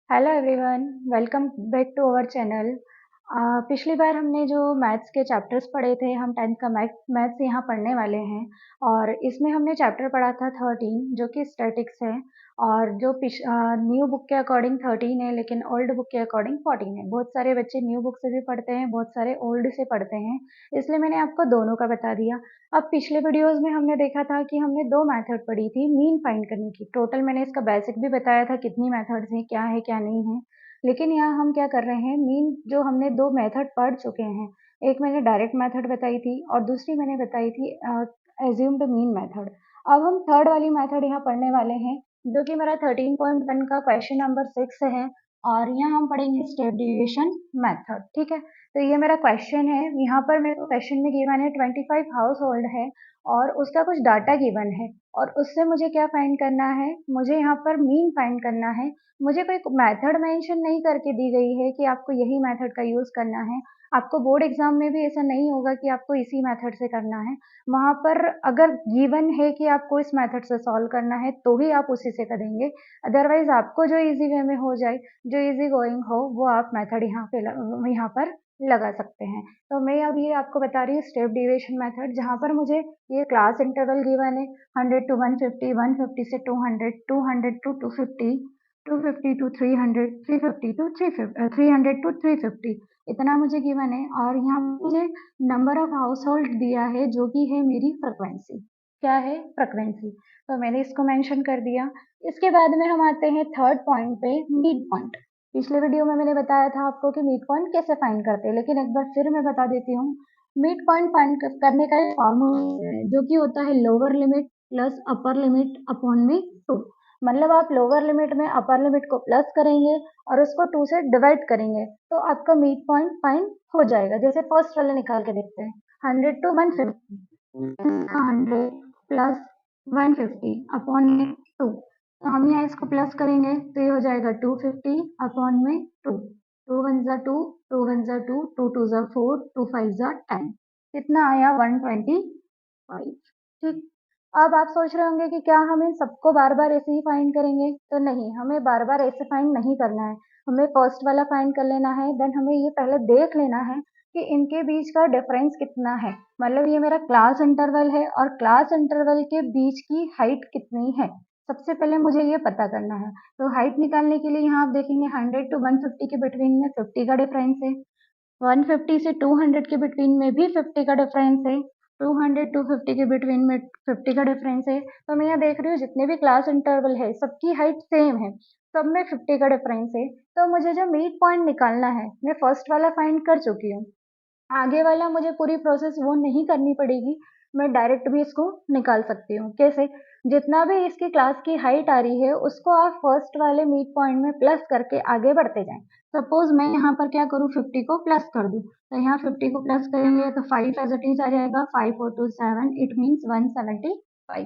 Hello everyone, welcome back to our channel. पिछली बार हमने जो मैथ्स के चैप्टर्स पढ़े थे, हम 10th का मैथ्स यहाँ पढ़ने वाले हैं। और इसमें हमने चैप्टर पढ़ा था 13 जो कि स्टैटिक्स है। और जो न्यू बुक के अकॉर्डिंग 13 है, लेकिन ओल्ड बुक के अकॉर्डिंग 14 है। बहुत सारे बच्चे न्यू बुक से भी पढ़ते हैं, बहुत सारे ओल्ड से पढ़ते हैं, इसलिए मैंने आपको दोनों का बता दिया। अब पिछले वीडियोस में हमने देखा था कि हमने दो मेथड पढ़ी थी मीन फाइंड करने की। टोटल मैंने इसका बेसिक भी बताया था, कितनी मेथड्स हैं, क्या है क्या नहीं है। लेकिन यहाँ हम क्या कर रहे हैं, मीन जो हमने दो मेथड पढ़ चुके हैं, एक मैंने डायरेक्ट मेथड बताई थी और दूसरी मैंने बताई थी एज्यूम्ड मीन मेथड। अब हम थर्ड वाली मेथड यहाँ पढ़ने वाले हैं, जो कि मेरा 13.1 का क्वेश्चन नंबर 6 है। और यहाँ हम पढ़ेंगे स्टेप डिविएशन मेथड। ठीक है, तो ये मेरा क्वेश्चन है। यहाँ पर मेरे को क्वेश्चन में गिवन है 25 हाउस होल्ड है और उसका कुछ डाटा गिवन है, और उससे मुझे क्या फाइंड करना है, मुझे यहाँ पर मीन फाइंड करना है। मुझे कोई मेथड मेंशन नहीं करके दी गई है कि आपको यही मेथड का यूज करना है। आपको बोर्ड एग्जाम में भी ऐसा नहीं होगा कि आपको इसी मेथड से करना है। वहां पर अगर गिवन है कि आपको इस मेथड से सॉल्व करना है तो ही आप उसी से करेंगे। अदरवाइज आपको जो इजी वे में हो जाए, जो इजी गोइंग हो, वो आप मेथड यहाँ पर लगा सकते हैं। तो मैं अब ये आपको बता रही हूँ स्टेप डिविएशन मेथड, जहाँ पर मुझे ये क्लास इंटरवल गिवन है 100 to 150, 150 से 200, 200 to 250, 250 to 300, 350 to 300 to 350, इतना मुझे गिवन है। और यहाँ मुझे नंबर ऑफ हाउस होल्ड दिया है, जो कि है मेरी फ्रिक्वेंसी। क्या है? फ्रिक्वेंसी। तो मैंने इसको मेंशन कर दिया। इसके बाद में हम आते हैं थर्ड पॉइंट पे, मिड पॉइंट। पिछले वीडियो में मैंने बताया था आपको कि मिड पॉइंट कैसे फाइंड करते हैं, लेकिन एक बार फिर मैं बता देती हूँ। मिड पॉइंट फाइंड करने का एक फॉर्मूला है, जो कि होता है lower limit plus upper limit upon में 2। मतलब आप लोअर लिमिट में अपर लिमिट को प्लस करेंगे और उसको 2 से डिवाइड करेंगे, तो आपका मिड पॉइंट फाइंड हो जाएगा। जैसे फर्स्ट वाले निकाल के देखते हैं, 100 to 150, 100 प्लस 150 अपॉन में 2। तो हम यहाँ इसको प्लस करेंगे तो ये हो जाएगा 250 अपॉन में 2। 2 वन जा 2, 2 वन जा 2, 2 टू जा 4, 2 5 जा 10। कितना आया? 125। ठीक। अब आप सोच रहे होंगे कि क्या हम इन सबको बार बार ऐसे ही फाइंड करेंगे? तो नहीं, हमें बार बार ऐसे फाइंड नहीं करना है। हमें फर्स्ट वाला फाइंड कर लेना है, देन हमें ये पहले देख लेना है कि इनके बीच का डिफरेंस कितना है। मतलब ये मेरा क्लास इंटरवल है और क्लास इंटरवल के बीच की हाइट कितनी है, सबसे पहले मुझे ये पता करना है। तो हाइट निकालने के लिए यहाँ आप देखेंगे 100 to 150 के बिटवीन में 50 का डिफरेंस है, 150 से 200 के बिटवीन में भी 50 का डिफरेंस है, 200 टू 50 के बिटवीन में 50 का डिफरेंस है। तो मैं यहाँ देख रही हूँ जितने भी क्लास इंटरवल है सबकी हाइट सेम है, सब में 50 का डिफरेंस है। तो मुझे जो मिड पॉइंट निकालना है, मैं फर्स्ट वाला फाइंड कर चुकी हूँ। आगे वाला मुझे पूरी प्रोसेस वो नहीं करनी पड़ेगी, मैं डायरेक्ट भी इसको निकाल सकती हूँ। कैसे? जितना भी इसकी क्लास की हाइट आ रही है उसको आप फर्स्ट वाले मिड पॉइंट में प्लस करके आगे बढ़ते जाएं। सपोज मैं यहाँ पर क्या करूँ, 50 को प्लस कर दूँ, तो यहाँ 50 को प्लस करेंगे तो 5 एज इट इज आ जाएगा, 5 4 2 7, इट मीन्स 175।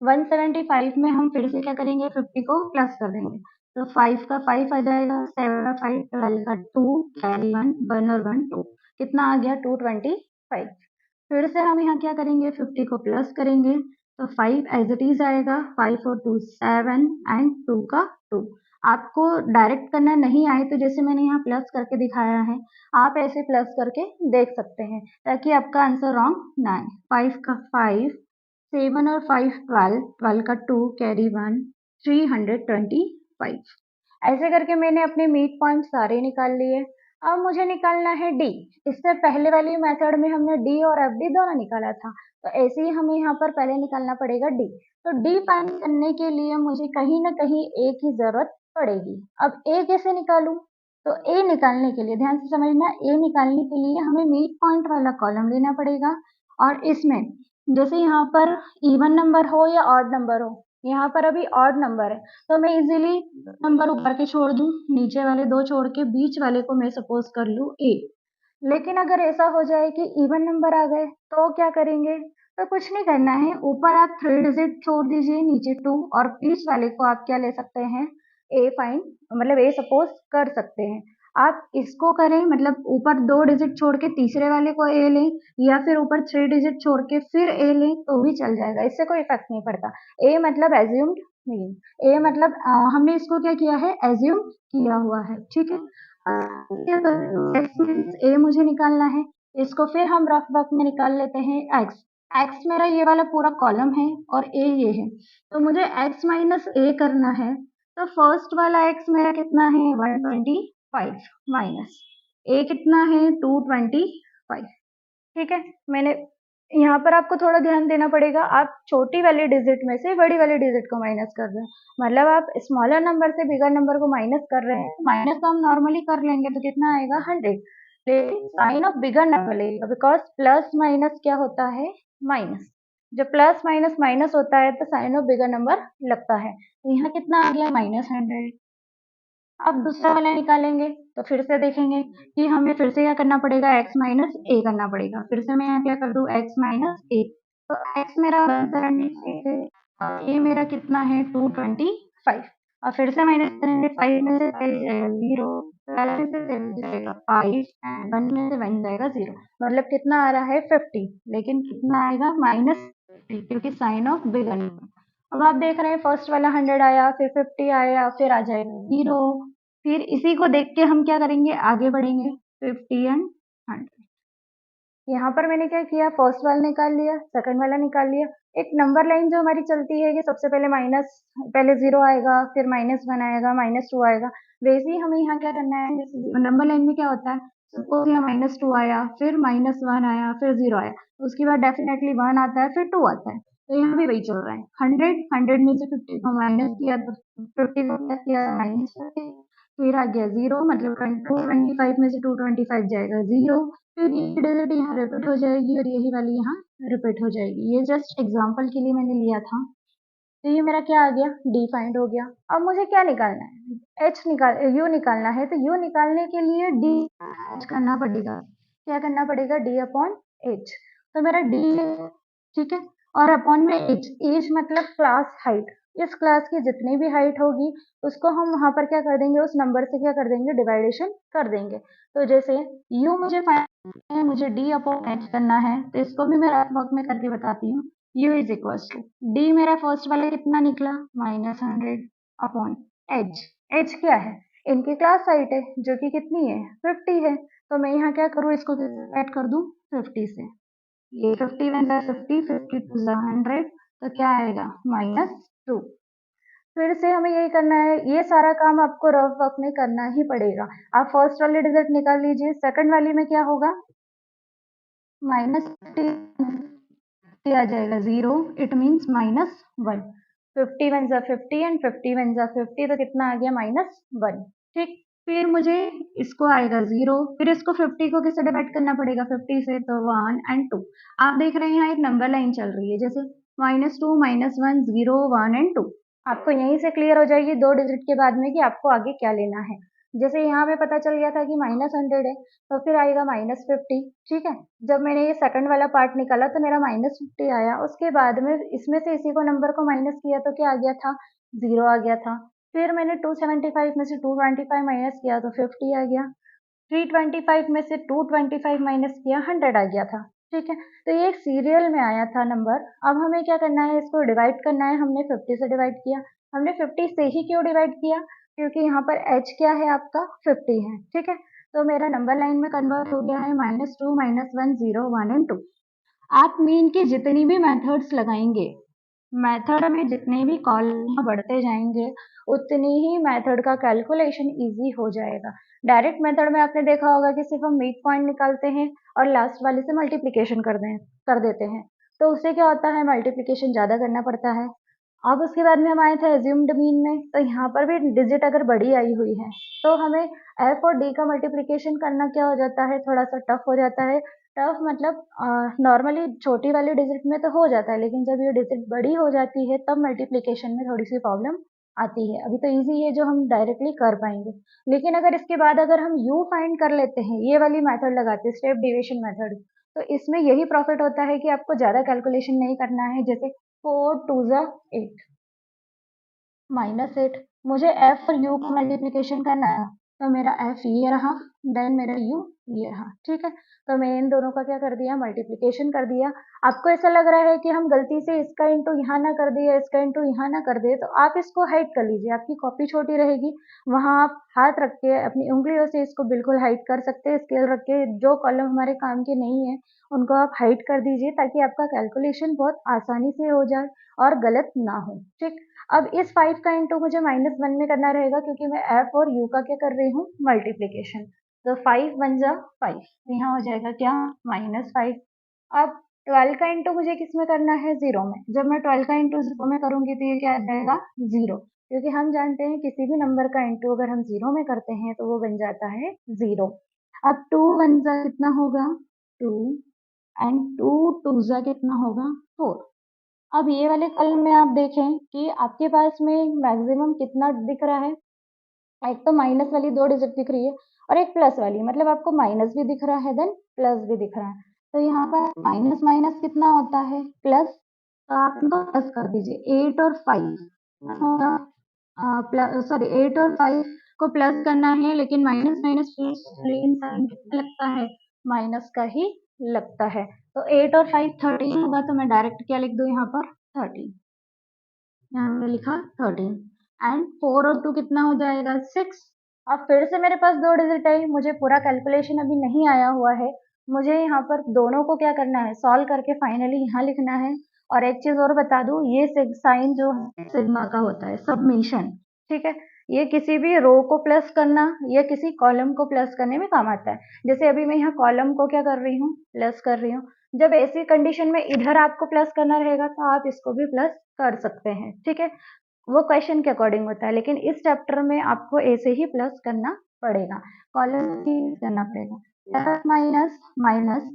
175 में हम फिर से क्या करेंगे, 50 को प्लस कर देंगे, तो 5 का 5 आ जाएगा, 7 का 5, 12 का 2, कैरी 1, 1 और 1 2, कितना आ गया? 225। फिर से हम यहाँ क्या करेंगे, 50 को प्लस करेंगे, तो 5 एज इट इज आएगा, 5 और 2 7 एंड 2 का 2। आपको डायरेक्ट करना नहीं आए तो जैसे मैंने यहाँ प्लस करके दिखाया है, आप ऐसे प्लस करके देख सकते हैं, ताकि आपका आंसर रॉन्ग ना आए। 5 का 5, 7 और 5 12, 12 का 2, कैरी 1, 325। ऐसे करके मैंने अपने मीट पॉइंट सारे निकाल लिए। अब मुझे निकालना है डी। इससे पहले वाली मेथड में हमने डी और एफ डी दोनों निकाला था, तो ऐसे ही हमें यहाँ पर पहले निकालना पड़ेगा डी। तो डी फाइंड करने के लिए मुझे कहीं ना कहीं ए की जरूरत पड़ेगी। अब ए कैसे निकालूं? तो ए निकालने के लिए ध्यान से समझना, ए निकालने के लिए हमें मीट पॉइंट वाला कॉलम लेना पड़ेगा। और इसमें जैसे यहाँ पर इवन नंबर हो या ऑड नंबर हो, यहाँ पर अभी ऑड नंबर है, तो मैं इजीली नंबर ऊपर के छोड़ दूं, नीचे वाले दो छोड़ के बीच वाले को मैं सपोज कर लूं ए। लेकिन अगर ऐसा हो जाए कि इवन नंबर आ गए तो क्या करेंगे? तो कुछ नहीं करना है, ऊपर आप 3 डिजिट छोड़ दीजिए, नीचे 2, और बीच वाले को आप क्या ले सकते हैं, ए फाइन, मतलब ए सपोज कर सकते हैं। आप इसको करें, मतलब ऊपर 2 डिजिट छोड़ के तीसरे वाले को ए लें, या फिर ऊपर 3 डिजिट छोड़ के फिर ए लें तो भी चल जाएगा, इससे कोई इफेक्ट नहीं पड़ता। ए मतलब एज्यूम्ड मीन ए मतलब हमने इसको क्या किया है, एज्यूम किया हुआ है, ठीक है। एक्स मीन्स ए मुझे निकालना है, इसको फिर हम रफ वर्क में निकाल लेते हैं एक्स। एक्स मेरा ये वाला पूरा कॉलम है और ए ये है, तो मुझे एक्स माइनस ए करना है। तो फर्स्ट वाला एक्स मेरा कितना है, 125 माइनस ए कितना है, 225, ठीक है। मैंने यहाँ पर आपको थोड़ा ध्यान देना पड़ेगा, आप छोटी वाली डिजिट में से बड़ी वाली डिजिट को माइनस कर रहे हैं, मतलब आप स्मॉलर नंबर से बिगर नंबर को माइनस कर रहे हैं। माइनस तो हम नॉर्मली कर लेंगे तो कितना आएगा, 100, लेकिन साइन ऑफ बिगर नंबर लेगा, बिकॉज प्लस माइनस क्या होता है, माइनस। जब प्लस माइनस माइनस होता है तो साइन ऑफ बिगर नंबर लगता है, तो यहाँ कितना आ गया, -100। अब दूसरा वाला निकालेंगे तो फिर से देखेंगे कि हमें फिर से क्या करना पड़ेगा, x माइनस ए करना पड़ेगा। फिर से मैं यहाँ क्या कर दूं, x माइनस ए, तो x मेरा 175 है और ए मेरा कितना है, 225। और फिर से माइनस करेंगे, 5 में से 5 जाएगा 0, 12 में से 7 जाएगा 5 एंड 1 में से 1 जाएगा 0, मतलब कितना आ रहा है, 50। लेकिन कितना आएगा, -50, क्योंकि साइन ऑफ बिगर नंबर। अब आप देख रहे हैं फर्स्ट वाला 100 आया, फिर 50 आया, फिर आ जाएगा 0। फिर इसी को देख के हम क्या करेंगे, आगे बढ़ेंगे, 50 एंड 100। यहाँ पर मैंने क्या किया, फर्स्ट वाला निकाल लिया, सेकंड वाला निकाल लिया। एक नंबर लाइन जो हमारी चलती है कि सबसे पहले माइनस, पहले 0 आएगा, फिर -1 आएगा, -2 आएगा, वैसे ही हमें यहाँ क्या करना है, नंबर लाइन में क्या होता है, सपोज यहाँ -2 आया, फिर -1 आया, फिर 0 आया, उसके बाद डेफिनेटली 1 आता है, फिर 2 आता है, तो यहाँ भी वही चल रहा है। 100 में से 50 को माइनस किया तो 50 को प्लस किया, -50, फिर आ गया 0, मतलब 225 में से 225 जाएगा 0, फिर ये डिजिट यहाँ रिपीट हो जाएगी और यही वाली यहाँ रिपीट हो जाएगी। ये जस्ट एग्जांपल के लिए मैंने लिया था। तो ये मेरा क्या आ गया, डी फाइंड हो गया। अब मुझे क्या निकालना है, यू निकालना है, तो यू निकालने के लिए डी करना पड़ेगा। क्या करना पड़ेगा, डी अपॉन एच। तो मेरा डी, ठीक है, और अपॉन में एच, एच मतलब क्लास हाइट। इस क्लास की जितनी भी हाइट होगी उसको हम वहां पर क्या कर देंगे, उस नंबर से क्या कर देंगे, डिवाइडेशन कर देंगे। तो जैसे यू मुझे मुझे डी अपॉन एच करना है, तो इसको भी मैं वर्क में करके बताती हूँ। u is equal to D, मेरा फर्स्ट वाला कितना निकला, -100 अपॉन एच। एच क्या है, इनकी क्लास हाइट है जो कि कितनी है, 50 है। तो मैं यहाँ क्या करूँ, इसको ऐड कर दूं 50 से, ये 50 वन जा 50, 50 टू जा 100, तो क्या आएगा, -2। फिर से हमें यही करना है, ये सारा काम आपको रफ वर्क में करना ही पड़ेगा। आप फर्स्ट वाली डिजिट निकाल लीजिए, सेकंड वाली में क्या होगा, -50 आ जाएगा 0, इट मीन्स -1। 50 वन जा 50 एंड 50 वन जा 50, तो कितना आ गया, -1, ठीक। फिर मुझे इसको आएगा 0, फिर इसको 50 को किससे डिवाइड करना पड़ेगा, 50 से, तो 1 एंड 2। आप देख रहे हैं यहाँ एक नंबर लाइन चल रही है, जैसे -2, -1, 0, 1 एंड 2। आपको यहीं से क्लियर हो जाएगी दो डिजिट के बाद में कि आपको आगे क्या लेना है। जैसे यहाँ पे पता चल गया था कि -100 है, तो फिर आएगा -50, ठीक है। जब मैंने ये सेकंड वाला पार्ट निकाला तो मेरा -50 आया, उसके बाद में इसमें से इसी को नंबर को माइनस किया तो क्या आ गया था, 0 आ गया था। फिर मैंने 275 में से 225 माइनस किया तो 50 आ गया। 325 में से 225 माइनस किया, 100 आ गया था, ठीक है। तो ये एक सीरियल में आया था नंबर। अब हमें क्या करना है, इसको डिवाइड करना है। हमने 50 से डिवाइड किया। हमने 50 से ही क्यों डिवाइड किया, क्योंकि यहाँ पर h क्या है, आपका 50 है, ठीक है। तो मेरा नंबर लाइन में कन्वर्ट हो गया है, -2, -1, 0, 1 एंड 2। आप मीन के जितनी भी मेथड्स लगाएंगे, मेथड में जितने भी कॉलम बढ़ते जाएंगे, उतनी ही मेथड का कैलकुलेशन इजी हो जाएगा। डायरेक्ट मेथड में आपने देखा होगा कि सिर्फ हम मिड पॉइंट निकालते हैं और लास्ट वाले से मल्टीप्लिकेशन कर देते हैं, तो उससे क्या होता है, मल्टीप्लिकेशन ज़्यादा करना पड़ता है। अब उसके बाद में हम आए थे एज्यूम्ड मीन में, तो यहाँ पर भी डिजिट अगर बड़ी आई हुई है तो हमें एफ और डी का मल्टीप्लिकेशन करना क्या हो जाता है, थोड़ा सा टफ हो जाता है। टफ मतलब नॉर्मली छोटी वाली डिजिट में तो हो जाता है, लेकिन जब ये डिजिट बड़ी हो जाती है तब मल्टीप्लिकेशन में थोड़ी सी प्रॉब्लम आती है। अभी तो इजी है जो हम डायरेक्टली कर पाएंगे, लेकिन अगर इसके बाद अगर हम यू फाइंड कर लेते हैं, ये वाली मेथड लगाते हैं, स्टेप डिविजन मेथड, तो इसमें यही प्रॉफिट होता है कि आपको ज़्यादा कैलकुलेशन नहीं करना है। जैसे 4 2 जा 8, -8, मुझे एफ और यू का मल्टीप्लिकेशन करना है, तो मेरा f ये रहा, देन मेरा u ये रहा, ठीक है। तो मैं इन दोनों का क्या कर दिया, मल्टीप्लिकेशन कर दिया। आपको ऐसा लग रहा है कि हम गलती से इसका इंटू यहाँ ना कर दिए, इसका इंटू यहाँ ना कर दिए, तो आप इसको हाइड कर लीजिए, आपकी कॉपी छोटी रहेगी, वहाँ आप हाथ रख के अपनी उंगलियों से इसको बिल्कुल हाइड कर सकते हैं। स्केल रख के जो कॉलम हमारे काम के नहीं है उनको आप हाइड कर दीजिए, ताकि आपका कैलकुलेशन बहुत आसानी से हो जाए और गलत ना हो, ठीक। अब इस 5 का इंटू मुझे -1 में करना रहेगा, क्योंकि मैं f और u का क्या कर रही हूँ, मल्टीप्लिकेशन। तो 5 1 जा 5, यहाँ हो जाएगा क्या, -5। अब 12 का इंटू मुझे किस में करना है, 0 में। जब मैं 12 का इंटू 0 में करूंगी तो ये क्या आ जाएगा, 0, क्योंकि हम जानते हैं किसी भी नंबर का इंटू अगर हम 0 में करते हैं तो वो बन जाता है 0। अब 2 1 जा कितना होगा, 2, एंड 2 2 जा कितना होगा, 4। अब ये वाले कॉलम में आप देखें कि आपके पास में मैक्सिमम कितना दिख रहा है। एक तो माइनस वाली 2 डिजिट दिख रही है और एक प्लस वाली, मतलब आपको माइनस भी दिख रहा है देन प्लस भी दिख रहा है। तो यहाँ पर माइनस माइनस कितना होता है, प्लस। तो आप इनको प्लस कर दीजिए, 8 और 5 होगा, सॉरी 8 और 5 को प्लस करना है, लेकिन माइनस माइनस प्लस साइन कितना लगता है, माइनस का ही लगता है। तो 8 और 5 13 होगा, तो मैं डायरेक्ट क्या लिख दूँ यहाँ पर, 13। यहाँ मैंने लिखा 13, एंड 4 और 2 कितना हो जाएगा, 6। अब फिर से मेरे पास 2 डिजिट है, मुझे पूरा कैलकुलेशन अभी नहीं आया हुआ है, मुझे यहाँ पर दोनों को क्या करना है, सॉल्व करके फाइनली यहाँ लिखना है। और एक चीज और बता दूं, ये साइन जो है सिग्मा का होता है, सबमिशन, ठीक है। ये किसी भी रो को प्लस करना या किसी कॉलम को प्लस करने में काम आता है। जैसे अभी मैं यहाँ कॉलम को क्या कर रही हूँ, प्लस कर रही हूँ। जब ऐसी कंडीशन में इधर आपको प्लस करना रहेगा तो आप इसको भी प्लस कर सकते हैं, ठीक है। वो क्वेश्चन के अकॉर्डिंग होता है, लेकिन इस चैप्टर में आपको ऐसे ही प्लस करना पड़ेगा, कॉलम ही करना पड़ेगा। प्लस माइनस माइनस,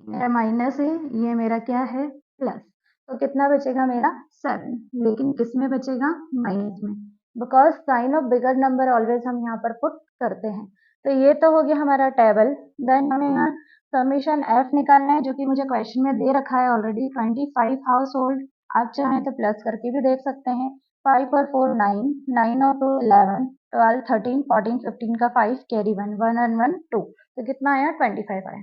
मेरा माइनस है, ये मेरा क्या है, प्लस। तो कितना बचेगा मेरा, 7, लेकिन किस में बचेगा, माइनस में, because sign of bigger number always हम यहाँ पर पुट करते हैं। तो ये तो हो गया हमारा टेबल। देन हमें यहाँ समीशन एफ निकालना है, जो कि मुझे क्वेश्चन में दे रखा है ऑलरेडी, 25 हाउस होल्ड। आप चाहें तो प्लस करके भी देख सकते हैं। 5 और 4 9, 9 और 2 11, 12 13 14 15 का 5 कैरी 1 1 और 1 2, तो कितना आया, 25 आया।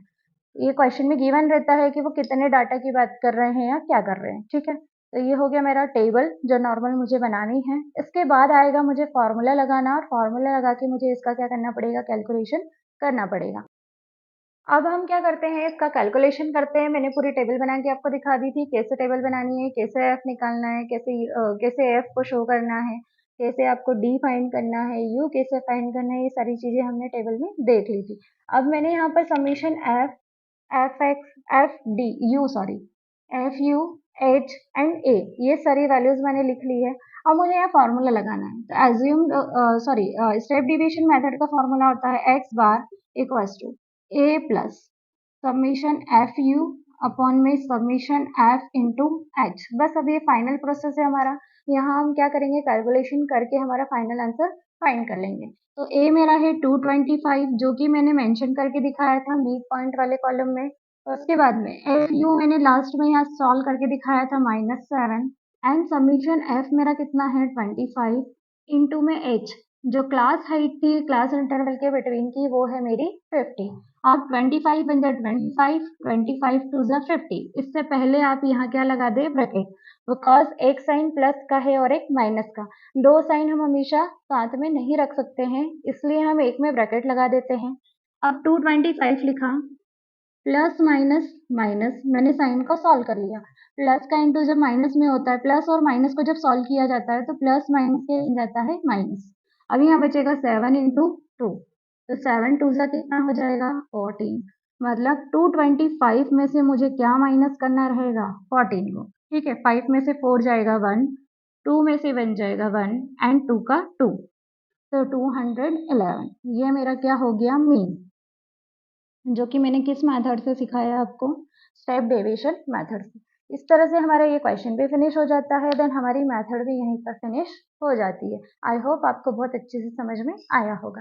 ये क्वेश्चन में गिवन रहता है कि वो कितने डाटा की बात कर रहे हैं या क्या कर रहे हैं, ठीक है। तो ये हो गया मेरा टेबल जो नॉर्मल मुझे बनानी है। इसके बाद आएगा मुझे फॉर्मूला लगाना, और फॉर्मूला लगा के मुझे इसका क्या करना पड़ेगा, कैलकुलेशन करना पड़ेगा। अब हम क्या करते हैं, इसका कैलकुलेशन करते हैं। मैंने पूरी टेबल बना के आपको दिखा दी थी, कैसे टेबल बनानी है, कैसे एफ निकालना है, कैसे एफ को शो करना है, कैसे आपको डी फाइंड करना है, यू कैसे फाइंड करना है, ये सारी चीजें हमने टेबल में देख ली थी। अब मैंने यहाँ पर summation F, F X, F D, U sorry, F U, H and A, ये सारी वैल्यूज मैंने लिख ली है। अब मुझे यहाँ फॉर्मूला लगाना है। तो assume, sorry, step division method का फॉर्मूला होता है x bar equals to a plus summation f u upon में समीशन एफ इंटू एच। बस अब ये फाइनल प्रोसेस है हमारा। यहाँ हम क्या करेंगे, कैलकुलेशन करके हमारा फाइनल आंसर फाइंड कर लेंगे। तो ए मेरा है 225, जो कि मैंने मेंशन करके दिखाया था मिड पॉइंट वाले कॉलम में। और उसके बाद में एफ यू मैंने लास्ट में यहाँ सॉल्व करके दिखाया था -7, एंड समीशन एफ मेरा कितना है 25 इंटू में एच, जो क्लास हाइट थी क्लास इंटरवल के बिटवीन की, वो है मेरी 50। आप 25 बन जाए 25, 25 टू जा 50। इससे पहले आप यहाँ क्या लगा दे, ब्रैकेट, बिकॉज एक साइन प्लस का है और एक माइनस का, दो साइन हम हमेशा साथ में नहीं रख सकते हैं, इसलिए हम एक में ब्रैकेट लगा देते हैं। अब 225 लिखा, प्लस माइनस माइनस, मैंने साइन को सॉल्व कर लिया। प्लस का इंटू जब माइनस में होता है, प्लस और माइनस को जब सॉल्व किया जाता है तो प्लस माइनस के बन जाता है माइनस। अब यहाँ बचेगा 7 इंटू 2, तो 7 टू सा कितना हो जाएगा 14, मतलब 225 में से मुझे क्या माइनस करना रहेगा, 14 को, ठीक है। 5 में से 4 जाएगा 1, 2 में से 1 जाएगा 1, एंड 2 का 2, तो 211। ये मेरा क्या हो गया, मीन, जो कि मैंने किस मेथड से सिखाया आपको, स्टेप डेविएशन मेथड से। इस तरह से हमारा ये क्वेश्चन भी फिनिश हो जाता है, देन हमारी मेथड भी यहीं पर फिनिश हो जाती है। आई होप आपको बहुत अच्छे से समझ में आया होगा।